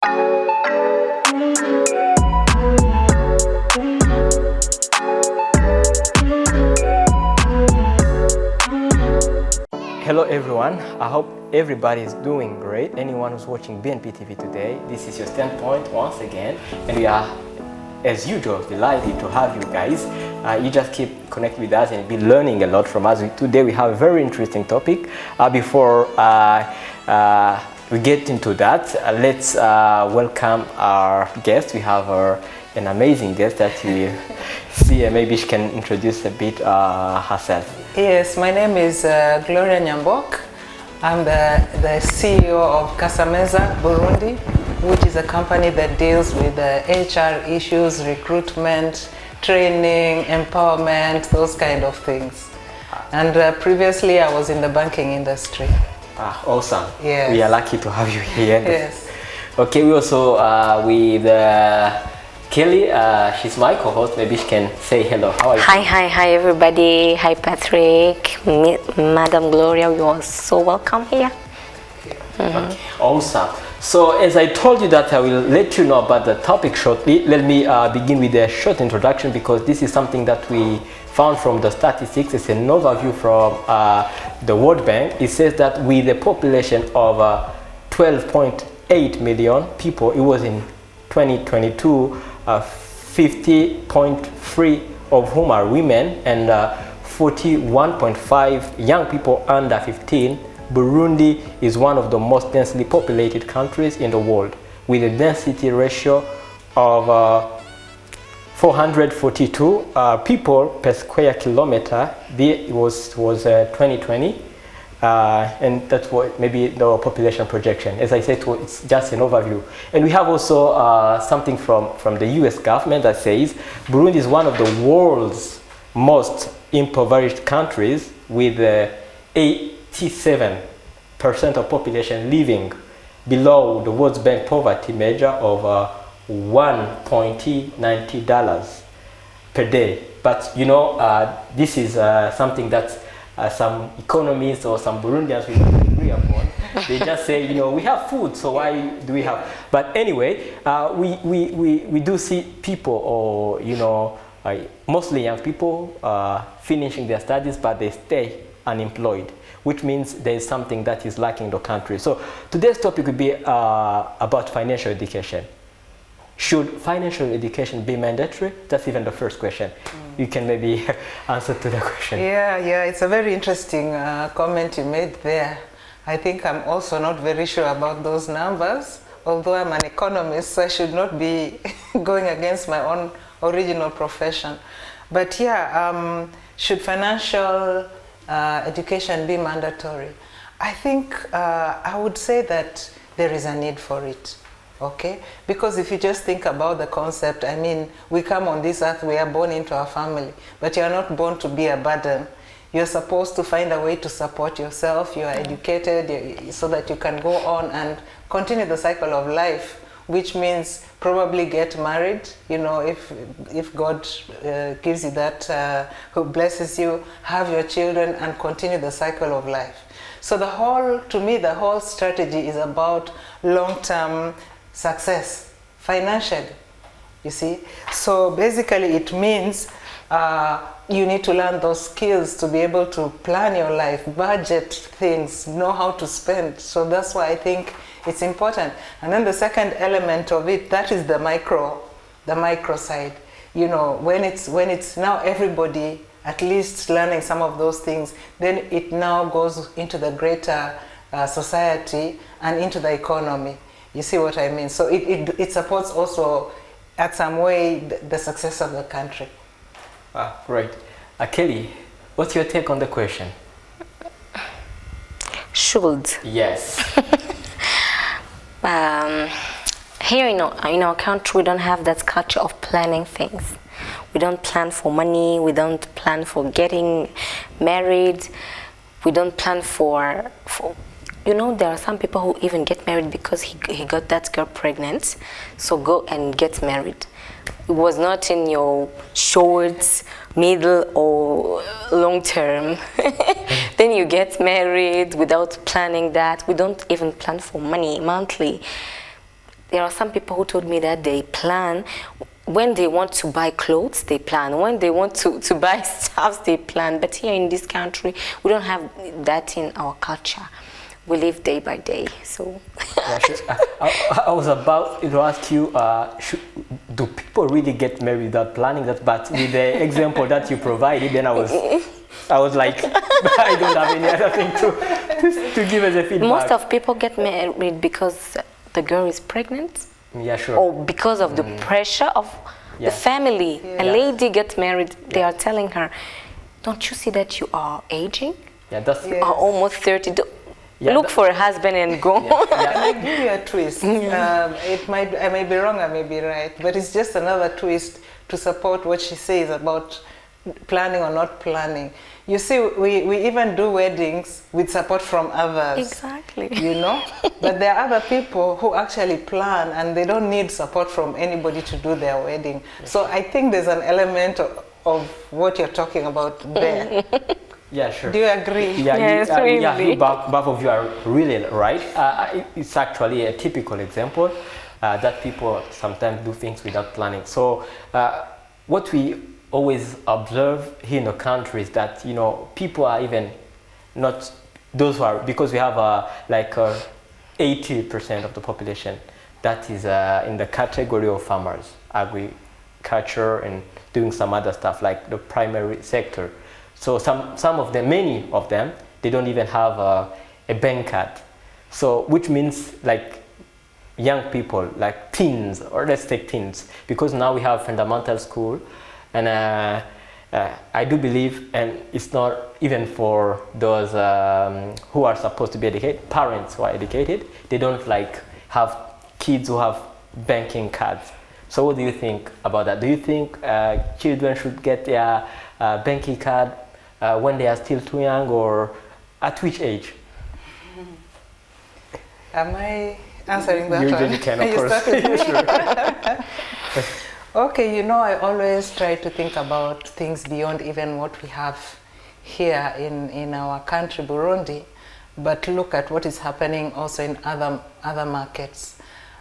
Hello everyone, I hope everybody is doing great. Anyone who's watching BNP TV today, this is your Standpoint once again, and we are, as usual, delighted to have you guys. You just keep connecting with us and be learning a lot from us. Today we have a very interesting topic. Before we get into that, let's welcome our guest. We have an amazing guest that you see, and maybe she can introduce a bit herself. Yes, my name is Gloria Nyambok. I'm the CEO of Casameza, Burundi, which is a company that deals with HR issues, recruitment, training, empowerment, those kind of things. And previously I was in the banking industry. Awesome. Yes. We are lucky to have you here. Yes. Okay, we also with Kelly, she's my co-host. Maybe she can say hello. How are you? Hi everybody. Hi Patrick, Madam Gloria, you are so welcome here. Okay, awesome. So as I told you that I will let you know about the topic shortly, let me begin with a short introduction, because this is something that we found from the statistics. It's an overview from the World Bank. It says that with a population of 12.8 million people, it was in 2022, 50.3 of whom are women and 41.5 young people under 15. Burundi is one of the most densely populated countries in the world, with a density ratio of 442 people per square kilometer. It was 2020. And that's what maybe the population projection. As I said, it's just an overview. And we have also something from the US government that says Burundi is one of the world's most impoverished countries, with 87% of population living below the World Bank poverty measure of $1.90 per day. But you know, this is something that some economists or some Burundians will not agree upon. They just say, you know, we have food, so why do we have? But anyway, we do see people, or you know, mostly young people finishing their studies, but they stay unemployed, which means there is something that is lacking in the country. So today's topic will be about financial education. Should financial education be mandatory? That's even the first question. You can maybe answer to the question. Yeah, it's a very interesting comment you made there. I think I'm also not very sure about those numbers, although I'm an economist, so I should not be going against my own original profession. But yeah, should financial education be mandatory? I think I would say that there is a need for it. Okay, because if you just think about the concept, I mean, we come on this earth, we are born into a family, but you are not born to be a burden. You're supposed to find a way to support yourself. You are educated so that you can go on and continue the cycle of life, which means probably get married, you know, if God gives you that, who blesses you, have your children and continue the cycle of life. So to me, the whole strategy is about long-term success financially, you see. So basically it means you need to learn those skills to be able to plan your life, budget things, know how to spend. So that's why I think it's important. And then the second element of it, that is the micro side. You know, when it's now everybody at least learning some of those things, then it now goes into the greater society and into the economy. You see what I mean? So it supports also, at some way, the success of the country. Great. Kelly, what's your take on the question? Should. Yes. Here in our country, we don't have that culture of planning things. We don't plan for money. We don't plan for getting married. We don't plan for you know, there are some people who even get married because he got that girl pregnant. So go and get married. It was not in your short, middle, or long term. Then you get married without planning that. We don't even plan for money monthly. there are some people who told me that they plan when they want to buy clothes, they plan. When they want to buy stuff, they plan. But here in this country, we don't have that in our culture. We live day by day. So. Yeah, sure. I was about to ask you, do people really get married without planning that? But with the example that you provided, then I was like, I don't have any other thing to give as a feedback. Most of people get married because the girl is pregnant. Yeah, sure. Or because of the pressure of the family. Yeah. A lady gets married, they are telling her, don't you see that you are aging? Yeah, that's... You are almost 30. Yeah, Look for a husband and go. Can I give you a twist? I may be wrong, I may be right, but it's just another twist to support what she says about planning or not planning. You see, we even do weddings with support from others. Exactly. You know? But there are other people who actually plan and they don't need support from anybody to do their wedding. So I think there's an element of what you're talking about there. Yeah, sure. Do you agree? Yeah, Yes, really. both of you are really right. It's actually a typical example that people sometimes do things without planning. So what we always observe here in the country is that, you know, people are even not those who are, because we have like 80% of the population that is in the category of farmers, agriculture, and doing some other stuff like the primary sector. So some of them, many of them, they don't even have a bank card. So which means like young people, like teens, or let's take teens, because now we have fundamental school, and I do believe, and it's not even for those who are supposed to be educated, parents who are educated, they don't like have kids who have banking cards. So what do you think about that? Do you think children should get their banking card when they are still too young, or at which age? Am I answering that You one? really can, of course. Sure. Okay, you know, I always try to think about things beyond even what we have here in our country, Burundi, but look at what is happening also in other markets.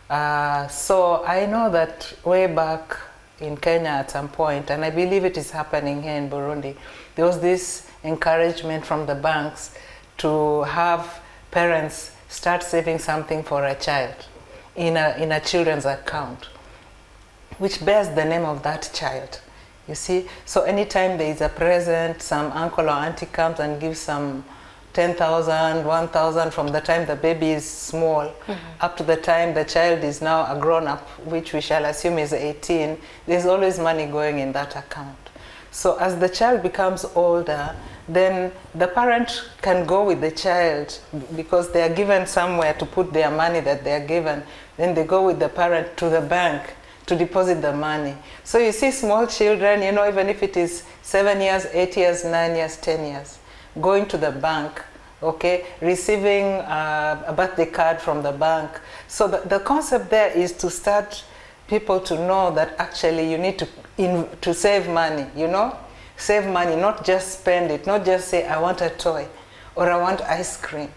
So I know that way back in Kenya at some point, and I believe it is happening here in Burundi, there was this encouragement from the banks to have parents start saving something for a child in a children's account, which bears the name of that child, you see. So anytime there is a present, some uncle or auntie comes and gives some 10,000, 1,000 from the time the baby is small up to the time the child is now a grown-up, which we shall assume is 18, there's always money going in that account. So as the child becomes older, then the parent can go with the child because they are given somewhere to put their money that they are given. Then they go with the parent to the bank to deposit the money. So you see small children, you know, even if it is 7 years, 8 years, 9 years, 10 years, going to the bank, okay, receiving a birthday card from the bank. So the concept there is to start people to know that actually you need to save money, you know, save money, not just spend it, not just say I want a toy or I want ice cream,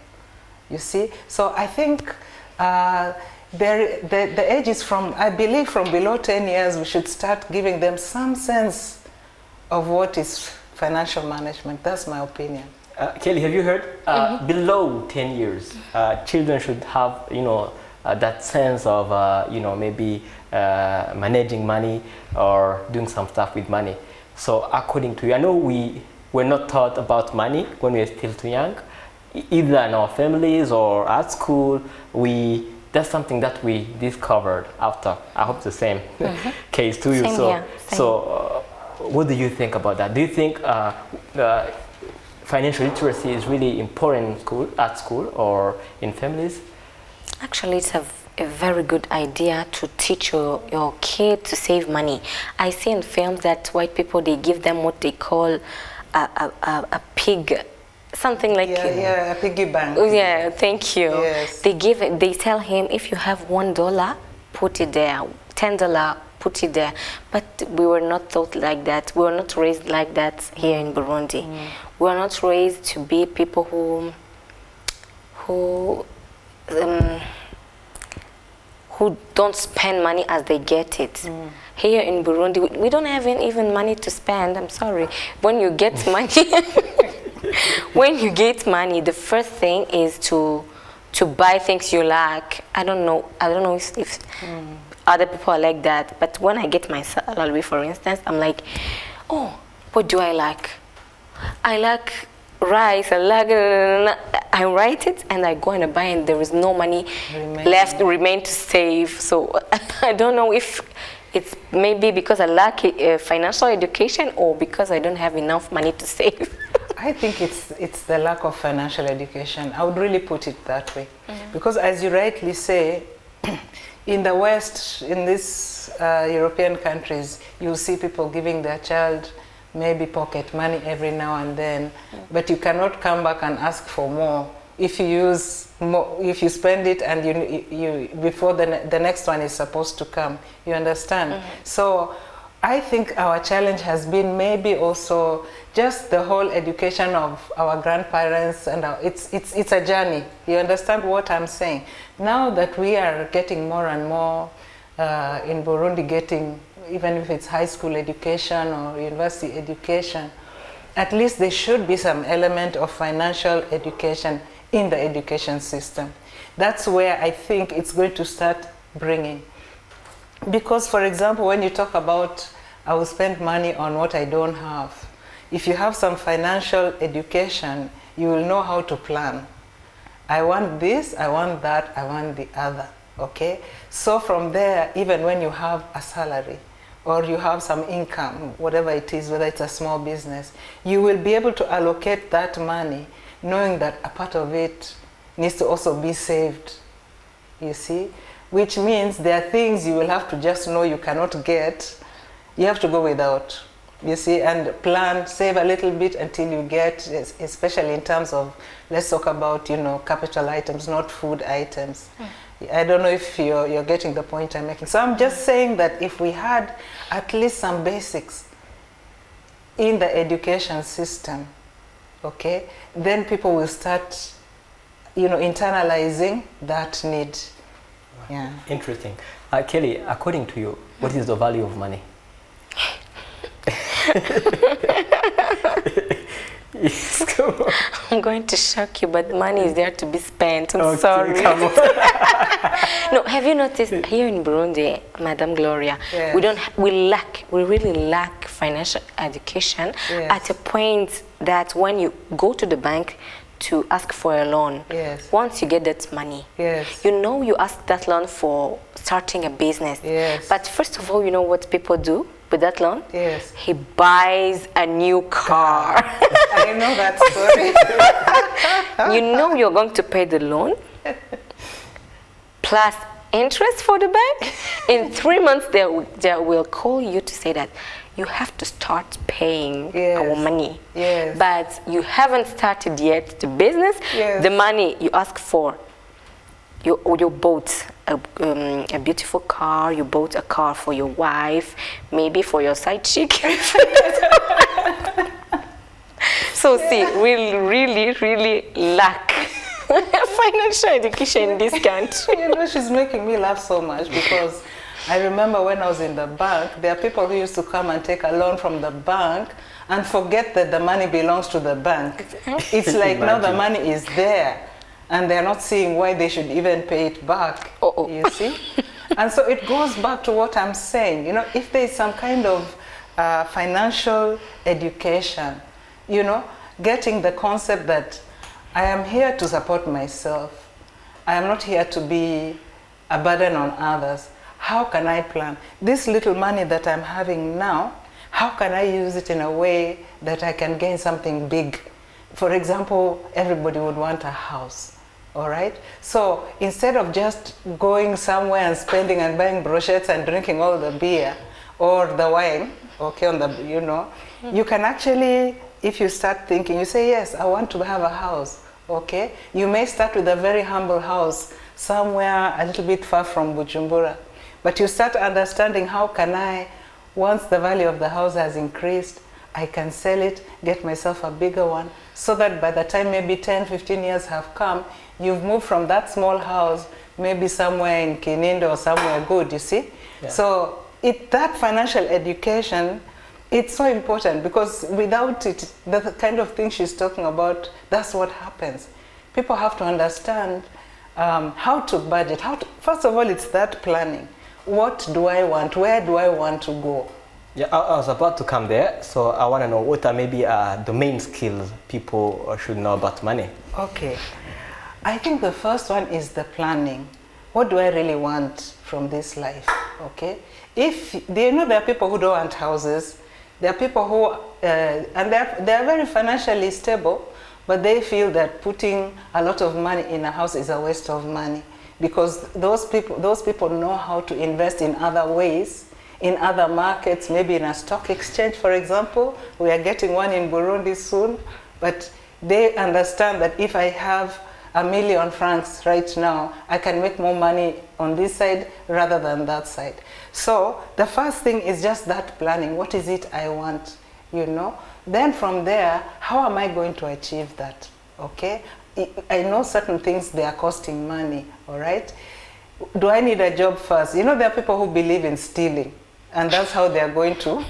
you see. So I think the age is from, I believe from below 10 years, we should start giving them some sense of what is financial management. That's my opinion. Kelly, have you heard? Below 10 years, children should have, you know, that sense of, you know, maybe managing money or doing some stuff with money. So according to you, I know we were not taught about money when we were still too young, either in our families or at school. That's something that we discovered after. I hope the same case to you. Same here. So what do you think about that? Do you think financial literacy is really important in at school or in families? Actually, it's a very good idea to teach your kid to save money. I see in films that white people, they give them what they call a pig, something like a piggy bank. Oh, yeah, thank you. Yes. They tell him, if you have $1, put it there. $10, put it there. But we were not taught like that. We were not raised like that here in Burundi. We were not raised to be people who who don't spend money as they get it. Here in Burundi, we don't have even money to spend. I'm sorry. When you get money, when you get money, the first thing is to buy things you like. I don't know if other people are like that. But when I get my salary, for instance, I'm like, oh, what do I like? I like rice. I write it and I go and buy, and there is no money left to remain to save. So I don't know if it's maybe because I lack financial education or because I don't have enough money to save. I think it's the lack of financial education. I would really put it that way. Because as you rightly say, in the West, in these European countries, you see people giving their child maybe pocket money every now and then, but you cannot come back and ask for more. If you use more, if you spend it and you before the next one is supposed to come, you understand? So I think our challenge has been maybe also just the whole education of our grandparents, and it's a journey. You understand what I'm saying? Now that we are getting more and more in Burundi, getting even if it's high school education or university education, at least there should be some element of financial education in the education system. That's where I think it's going to start bringing. Because, for example, when you talk about I will spend money on what I don't have, if you have some financial education, you will know how to plan. I want this, I want that, I want the other, okay? So from there, even when you have a salary, or you have some income, whatever it is, whether it's a small business, you will be able to allocate that money knowing that a part of it needs to also be saved, you see? Which means there are things you will have to just know you cannot get, you have to go without, you see, and plan, save a little bit until you get, especially in terms of, let's talk about, you know, capital items, not food items. I don't know if you're getting the point I'm making. So I'm just saying that if we had at least some basics in the education system, okay, then people will start, you know, internalizing that need. Yeah. Interesting. Kelly, according to you, what is the value of money? I'm going to shock you, but money is there to be spent. I'm sorry. Come on. No, have you noticed here in Burundi, Madam Gloria, Yes. we really lack financial education at a point that when you go to the bank to ask for a loan, once you get that money, you know you ask that loan for starting a business. But first of all, you know what people do with that loan? He buys a new car. I know that story. You know you're going to pay the loan plus interest for the bank. In 3 months, they will call you to say that you have to start paying our money. But you haven't started yet the business. The money you ask for, you bought a beautiful car, you bought a car for your wife, maybe for your side chick. So see, we really lack financial education in this country. You know, she's making me laugh so much because I remember when I was in the bank, there are people who used to come and take a loan from the bank and forget that the money belongs to the bank. It's like now the money is there and they're not seeing why they should even pay it back, you see? And so it goes back to what I'm saying, you know, if there's some kind of financial education, you know, getting the concept that I am here to support myself. I am not here to be a burden on others. How can I plan? This little money that I'm having now, how can I use it in a way that I can gain something big? For example, everybody would want a house, all right? So instead of just going somewhere and spending and buying brochettes and drinking all the beer or the wine, okay, on the, you know, you can actually, if you start thinking, you say, yes, I want to have a house, okay? You may start with a very humble house somewhere a little bit far from Bujumbura. But you start understanding how can I, once the value of the house has increased, I can sell it, get myself a bigger one, so that by the time maybe 10, 15 years have come, you've moved from that small house maybe somewhere in Kinindo or somewhere good, you see. Yeah. So that financial education, it's so important, because without it, the kind of thing she's talking about, that's what happens. People have to understand how to budget. First of all, it's that planning. What do I want? Where do I want to go? Yeah, I was about to come there, so I want to know what are maybe the main skills people should know about money. Okay, I think the first one is the planning. What do I really want from this life? Okay, there are people who don't want houses. There are people who, and they are very financially stable, but they feel that putting a lot of money in a house is a waste of money, because those people know how to invest in other ways, in other markets, maybe in a stock exchange, for example. We are getting one in Burundi soon, but they understand that if I have $1 million francs right now, I can make more money on this side rather than that side. So the first thing is just that planning. What is it I want, you know? Then from there, how am I going to achieve that, okay? I know certain things, they are costing money, all right? Do I need a job first? You know, there are people who believe in stealing, and that's how they are going to,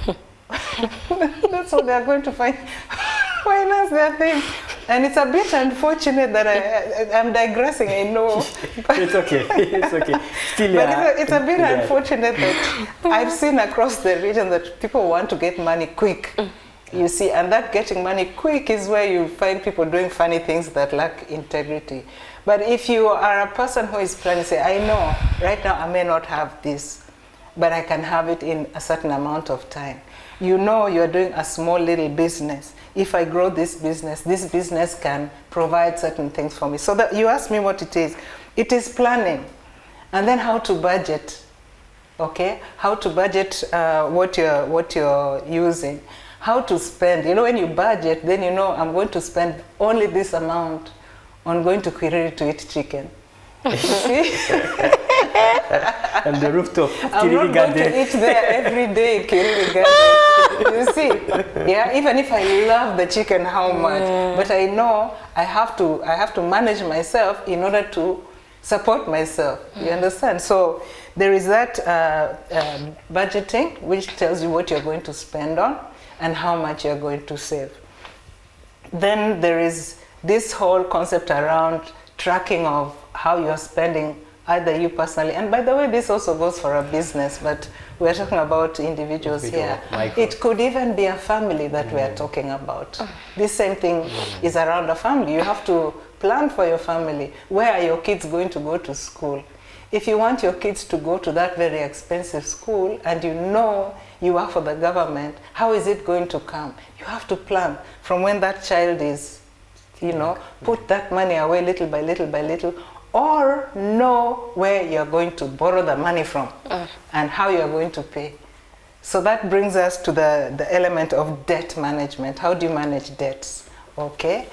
that's how they are going to finance their things. And it's a bit unfortunate that I'm digressing, I know. It's okay, it's okay. Still, but it's a bit unfortunate that I've seen across the region that people want to get money quick. You see, and that getting money quick is where you find people doing funny things that lack integrity. But if you are a person who is planning, say, I know right now I may not have this, but I can have it in a certain amount of time. You know you're doing a small little business. If I grow this business can provide certain things for me. So that you ask me what it is. It is planning. And then how to budget, okay? How to budget what you're using. How to spend. You know, when you budget, then you know I'm going to spend only this amount on going to Kwiriri to eat chicken. See? And the rooftop. I'm not going to eat there every day in Kwiriri Garden. You see? Yeah, even if I love the chicken, how much? But I know I have to manage myself in order to support myself. You understand? So there is that budgeting, which tells you what you're going to spend on and how much you're going to save. Then there is this whole concept around tracking of how you're spending, either you personally, and by the way, this also goes for a business, but we're talking about individuals here. It could even be a family that we are talking about. This same thing is around a family. You have to plan for your family. Where are your kids going to go to school? If you want your kids to go to that very expensive school and you know you work for the government, how is it going to come? You have to plan from when that child is, you know, put that money away little by little by little, or know where you're going to borrow the money from and how you're going to pay. So that brings us to the element of debt management. How do you manage debts? Okay.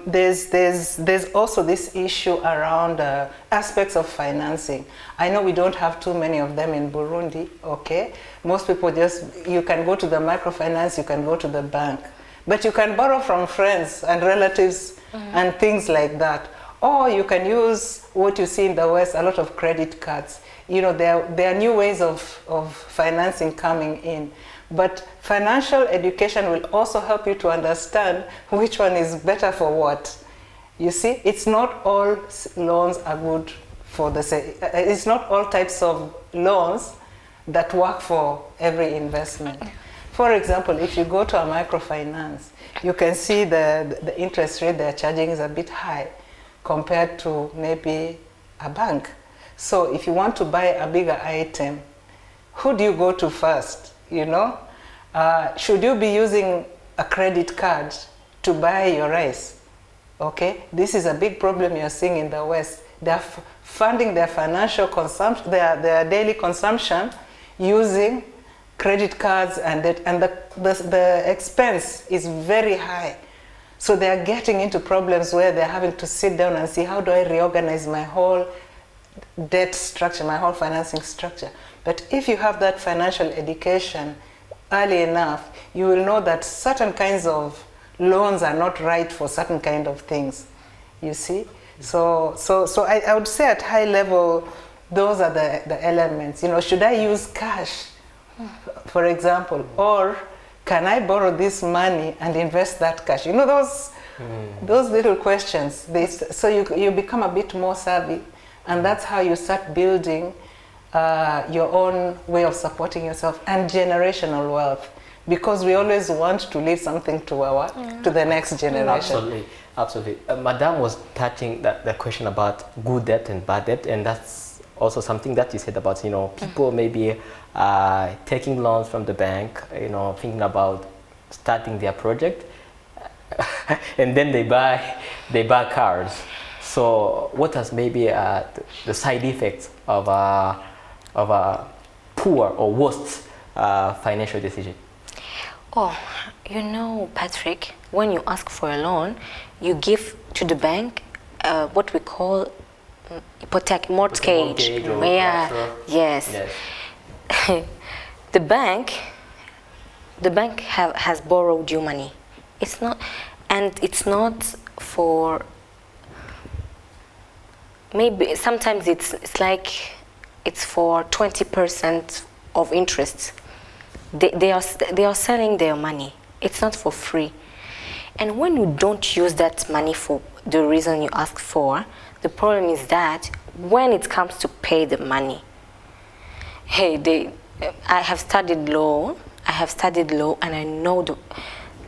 There's also this issue around aspects of financing. I know we don't have too many of them in Burundi, okay? Most people you can go to the microfinance, you can go to the bank, but you can borrow from friends and relatives and things like that. Or you can use what you see in the West, a lot of credit cards. You know, there are new ways of financing coming in. But financial education will also help you to understand which one is better for what. You see, it's not all loans are good for it's not all types of loans that work for every investment. For example, if you go to a microfinance, you can see the interest rate they're charging is a bit high compared to maybe a bank. So if you want to buy a bigger item, who do you go to first? You know, should you be using a credit card to buy your rice? Okay, this is a big problem you're seeing in the West. They're funding their financial consumption, their daily consumption using credit cards, and the expense is very high. So they're getting into problems where they're having to sit down and see, how do I reorganize my whole debt structure, my whole financing structure? But if you have that financial education early enough, you will know that certain kinds of loans are not right for certain kind of things, you see? So I would say at high level, those are the elements. You know, should I use cash, for example, or can I borrow this money and invest that cash? You know, those little questions. So you become a bit more savvy, and that's how you start building your own way of supporting yourself and generational wealth, because we always want to leave something to the next generation. Absolutely. Madame was touching the question about good debt and bad debt, and that's also something that you said about, you know, people maybe taking loans from the bank, you know, thinking about starting their project, and then they buy cars. So what has maybe the side effects of a poor or worst financial decision? Oh, you know, Patrick, when you ask for a loan, you give to the bank what we call mortgage. Yeah. Yes. The bank has borrowed you money. It's not for, maybe sometimes it's like it's for 20% of interest. They are selling their money. It's not for free. And when you don't use that money for the reason you ask for, the problem is that when it comes to pay the money, I have studied law, and I know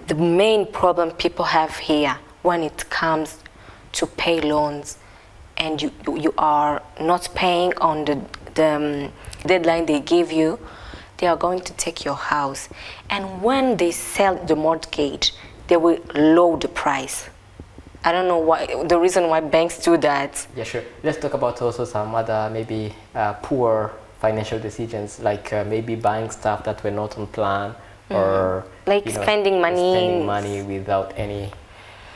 the main problem people have here when it comes to pay loans, and you are not paying on the deadline they give you, they are going to take your house. And when they sell the mortgage, they will lower the price. I don't know why, the reason why banks do that. Yeah, sure. Let's talk about also some other maybe poor financial decisions, like maybe buying stuff that were not on plan, or like, you know, spending money without any,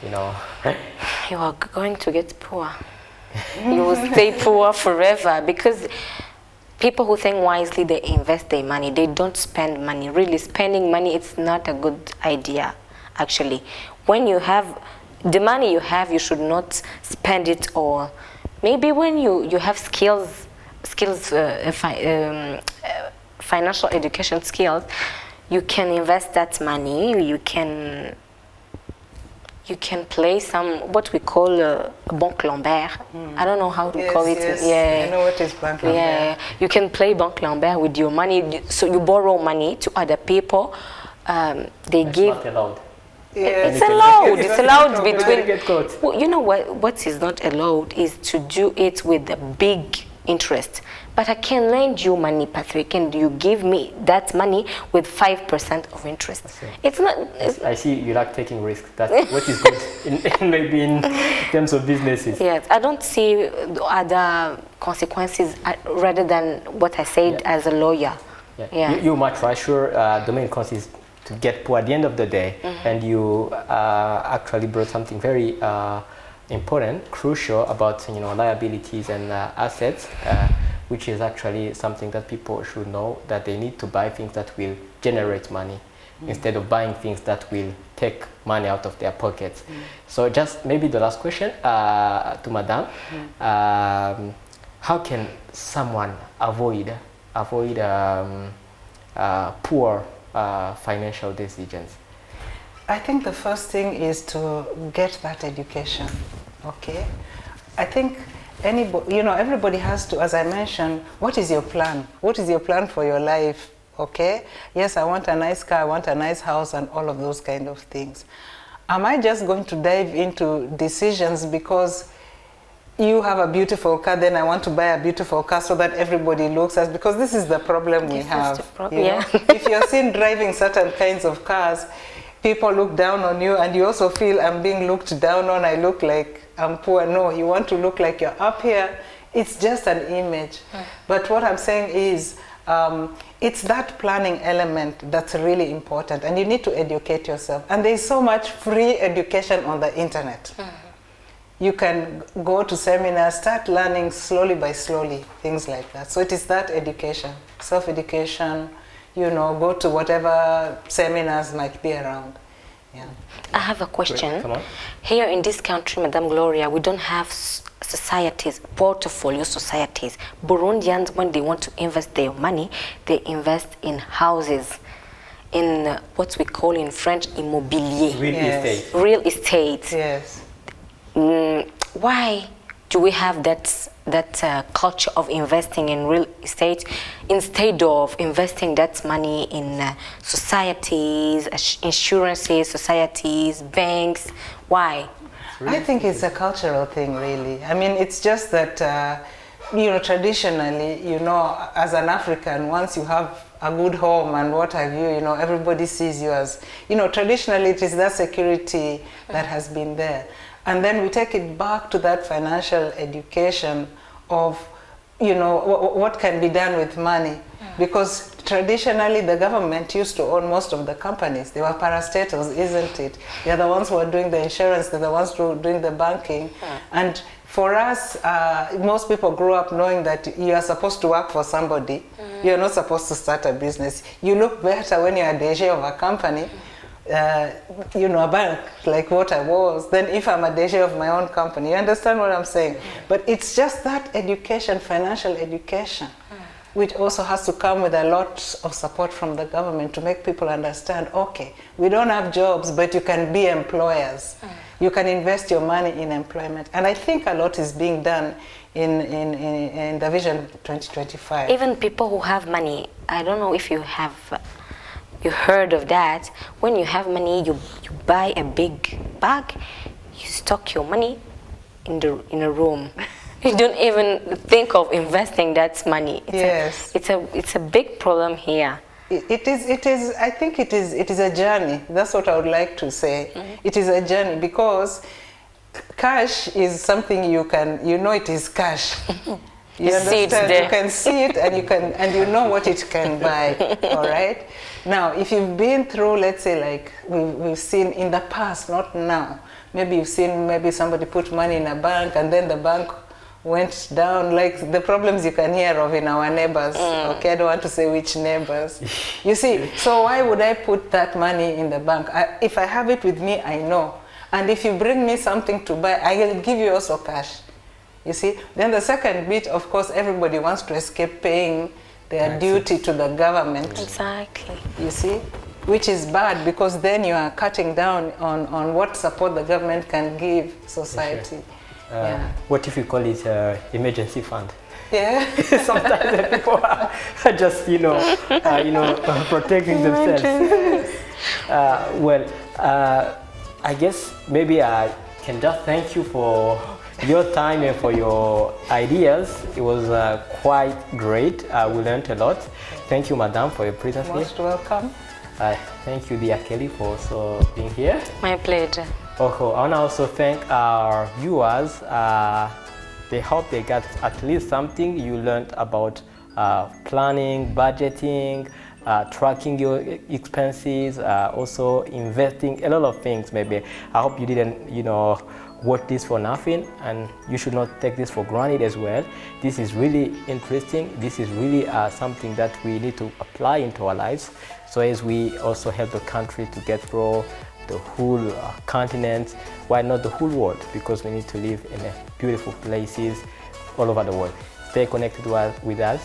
you know. You are going to get poor. You will stay poor forever, because people who think wisely, they invest their money. They don't spend money. Really, spending money, it's not a good idea, actually. When you have the money you have, you should not spend it all. Maybe when you have financial education skills, you can invest that money. You can play some, what we call Banque Lambert. I don't know how to call it. Yes. Yeah, I know what is Banque Lambert. Yeah, you can play Banque Lambert with your money. So you borrow money to other people. They give. Not allowed. It's allowed. It's allowed between. Get caught. Well, you know what is not allowed is to do it with a big interest. But I can lend you money, Patrick, and you give me that money with 5% of interest. It's not. I see you like taking risks. That's what is good maybe in terms of businesses. Yes, I don't see other consequences rather than what I said as a lawyer. Yeah. You much right. Sure, the main cause is to get poor at the end of the day, and you actually brought something very important, crucial about, you know, liabilities and assets, which is actually something that people should know, that they need to buy things that will generate money instead of buying things that will take money out of their pockets. So just maybe the last question to Madame, how can someone avoid poor financial decisions? I think the first thing is to get that education. Okay, I think anybody, you know, everybody has to, as I mentioned, what is your plan? What is your plan for your life? Okay, yes, I want a nice car, I want a nice house, and all of those kind of things. Am I just going to dive into decisions because you have a beautiful car, then I want to buy a beautiful car so that everybody looks at, because this is the problem we have. If you're seen driving certain kinds of cars, people look down on you, and you also feel, I'm being looked down on, I look like I'm poor. No, you want to look like you're up here. It's just an image. But what I'm saying is, it's that planning element that's really important, and you need to educate yourself. And there's so much free education on the internet. You can go to seminars, start learning slowly by slowly, things like that. So it is that education, self-education, you know, go to whatever seminars might be around. Yeah. I have a question. Come on. Here in this country, Madame Gloria, we don't have societies, portfolio societies. Burundians, when they want to invest their money, they invest in houses, in what we call in French immobilier. Real Yes. estate. Real estate. Yes. Why do we have that culture of investing in real estate instead of investing that money in societies, insurances, societies, banks? Why? I think it's a cultural thing, really. I mean, it's just that, you know, traditionally, you know, as an African, once you have a good home and what have you, you know, everybody sees you as, you know, traditionally it is that security that has been there. And then we take it back to that financial education of, you know, what can be done with money. Because traditionally the government used to own most of the companies. They were parastatals, isn't it? They're the ones who are doing the insurance, they're the ones who are doing the banking. And for us, most people grew up knowing that you are supposed to work for somebody. You're not supposed to start a business. You look better when you're a DG of a company. You know, a bank like what I was, then if I'm a DG of my own company, you understand what I'm saying? But it's just that education, financial education, which also has to come with a lot of support from the government to make people understand, okay, we don't have jobs, but you can be employers. You can invest your money in employment. And I think a lot is being done in the Vision 2025. Even people who have money, I don't know if you have you heard of that. When you have money, you buy a big bag, you stock your money in a room. You don't even think of investing that money. It's a big problem here. It is. I think it is a journey. That's what I would like to say. It is a journey because cash is something you know it is cash. You understand? You can see it and you know what it can buy. All right. Now, if you've been through, let's say, like we've seen in the past, not now. Maybe you've seen somebody put money in a bank and then the bank went down, like the problems you can hear of in our neighbors. Okay, I don't want to say which neighbors. You see, so why would I put that money in the bank? If I have it with me, I know. And if you bring me something to buy, I will give you also cash. You see? Then the second bit, of course, everybody wants to escape paying their duty to the government. Exactly. You see? Which is bad because then you are cutting down on what support the government can give society. Sure. What if you call it emergency fund? Yeah. Sometimes the people are just, protecting themselves. I guess maybe I can just thank you for your time and for your ideas. It was quite great. We learned a lot. Thank you, Madame, for your presence here. Most welcome. Thank you, Dear Kelly, for also being here. My pleasure. Okay, I want to also thank our viewers. They hope they got at least something you learned about planning, budgeting, tracking your expenses, also investing, a lot of things maybe. I hope you didn't, watch this for nothing, and you should not take this for granted as well. This is really interesting. This is really something that we need to apply into our lives, so as we also help the country to get grow, the whole continent, why not the whole world, because we need to live in beautiful places all over the world. Stay connected with us.